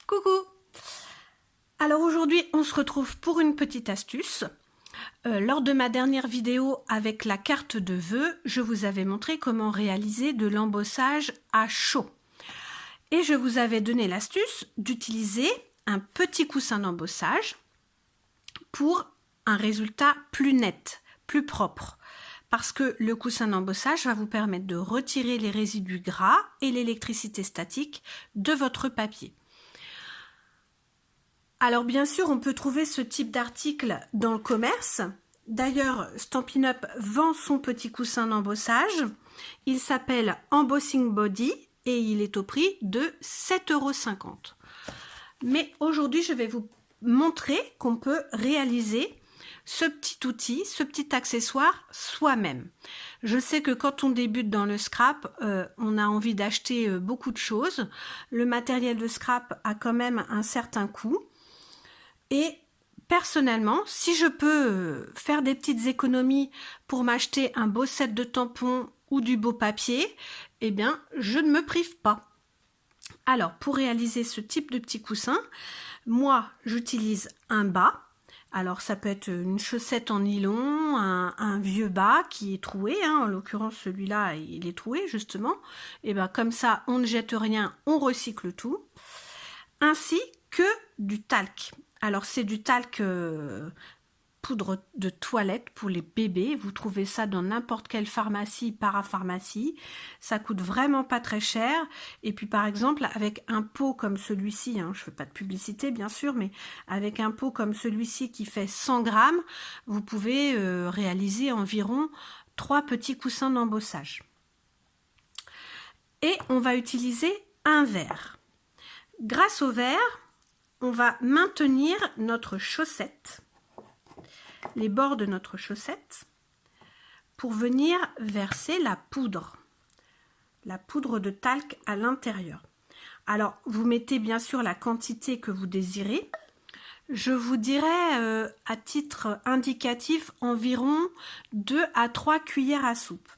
Coucou! Alors aujourd'hui, on se retrouve pour une petite astuce. Lors de ma dernière vidéo avec la carte de vœux, je vous avais montré comment réaliser de l'embossage à chaud. Et je vous avais donné l'astuce d'utiliser un petit coussin d'embossage pour un résultat plus net, plus propre. Parce que le coussin d'embossage va vous permettre de retirer les résidus gras et l'électricité statique de votre papier. Alors bien sûr, on peut trouver ce type d'article dans le commerce. D'ailleurs, Stampin' Up vend son petit coussin d'embossage. Il s'appelle Embossing Body et il est au prix de 7,50 €. Mais aujourd'hui, je vais vous montrer qu'on peut réaliser ce petit outil, ce petit accessoire soi-même. Je sais que quand on débute dans le scrap, on a envie d'acheter beaucoup de choses. Le matériel de scrap a quand même un certain coût. Et personnellement, si je peux faire des petites économies pour m'acheter un beau set de tampons ou du beau papier, eh bien, je ne me prive pas. Alors, pour réaliser ce type de petit coussin, moi, j'utilise un bas. Alors, ça peut être une chaussette en nylon, un vieux bas qui est troué. En l'occurrence, celui-là, il est troué, justement. Et bien, comme ça, on ne jette rien, on recycle tout. Ainsi que du talc. Alors, c'est du talc poudre de toilette pour les bébés. Vous trouvez ça dans n'importe quelle pharmacie, parapharmacie. Ça coûte vraiment pas très cher. Et puis, par exemple, avec un pot comme celui-ci, je ne fais pas de publicité, bien sûr, mais avec un pot comme celui-ci qui fait 100 grammes, vous pouvez réaliser environ 3 petits coussins d'embossage. Et on va utiliser un verre. Grâce au verre, on va maintenir notre chaussette, les bords de notre chaussette, pour venir verser la poudre de talc à l'intérieur. Alors, vous mettez bien sûr la quantité que vous désirez. Je vous dirais, à titre indicatif, environ 2 à 3 cuillères à soupe.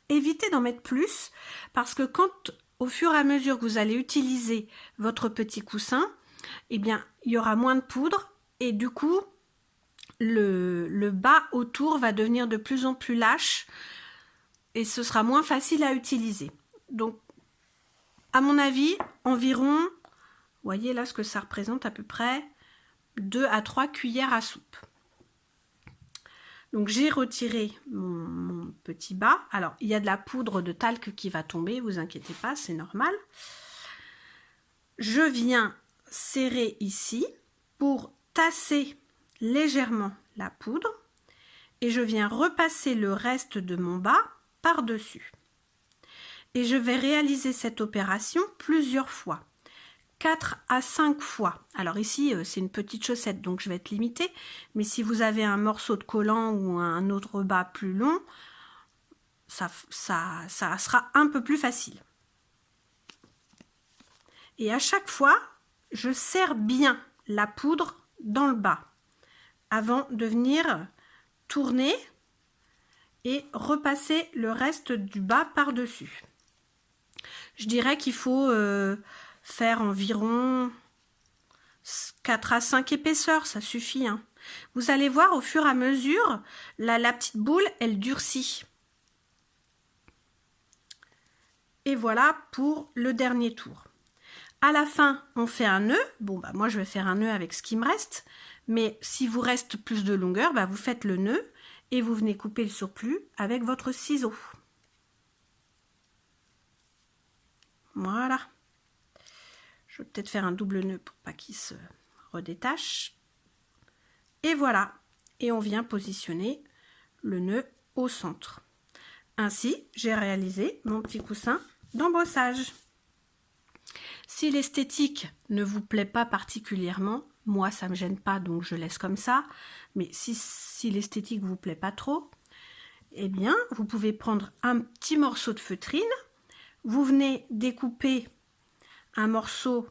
Évitez d'en mettre plus, parce que quand, au fur et à mesure que vous allez utiliser votre petit coussin, eh bien, il y aura moins de poudre et du coup, le bas autour va devenir de plus en plus lâche et ce sera moins facile à utiliser. Donc, à mon avis, environ, vous voyez là ce que ça représente à peu près, 2 à 3 cuillères à soupe. Donc, j'ai retiré mon petit bas. Alors, il y a de la poudre de talc qui va tomber, vous inquiétez pas, c'est normal. Je viens serrer ici pour tasser légèrement la poudre et je viens repasser le reste de mon bas par-dessus. Et je vais réaliser cette opération plusieurs fois, 4 à 5 fois. Alors ici, c'est une petite chaussette, donc je vais être limitée, mais si vous avez un morceau de collant ou un autre bas plus long, ça sera un peu plus facile. Et à chaque fois, je serre bien la poudre dans le bas avant de venir tourner et repasser le reste du bas par-dessus. Je dirais qu'il faut faire environ 4 à 5 épaisseurs, ça suffit. Vous allez voir au fur et à mesure, la petite boule, elle durcit. Et voilà pour le dernier tour. À la fin, on fait un nœud. Bon, moi, je vais faire un nœud avec ce qui me reste. Mais si vous reste plus de longueur, vous faites le nœud et vous venez couper le surplus avec votre ciseau. Voilà. Je vais peut-être faire un double nœud pour pas qu'il se redétache. Et voilà. Et on vient positionner le nœud au centre. Ainsi, j'ai réalisé mon petit coussin d'embossage. Si l'esthétique ne vous plaît pas particulièrement, moi ça me gêne pas donc je laisse comme ça, mais si l'esthétique vous plaît pas trop, eh bien vous pouvez prendre un petit morceau de feutrine, vous venez découper un morceau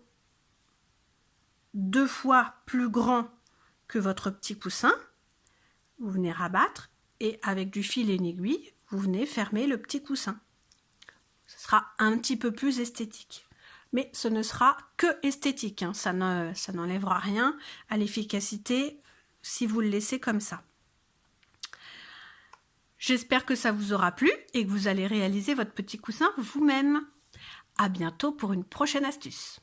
2 fois plus grand que votre petit coussin, vous venez rabattre et avec du fil et une aiguille, vous venez fermer le petit coussin. Ce sera un petit peu plus esthétique. mais ce ne sera que esthétique, hein. Ça n'enlèvera rien à l'efficacité si vous le laissez comme ça. J'espère que ça vous aura plu et que vous allez réaliser votre petit coussin vous-même. À bientôt pour une prochaine astuce.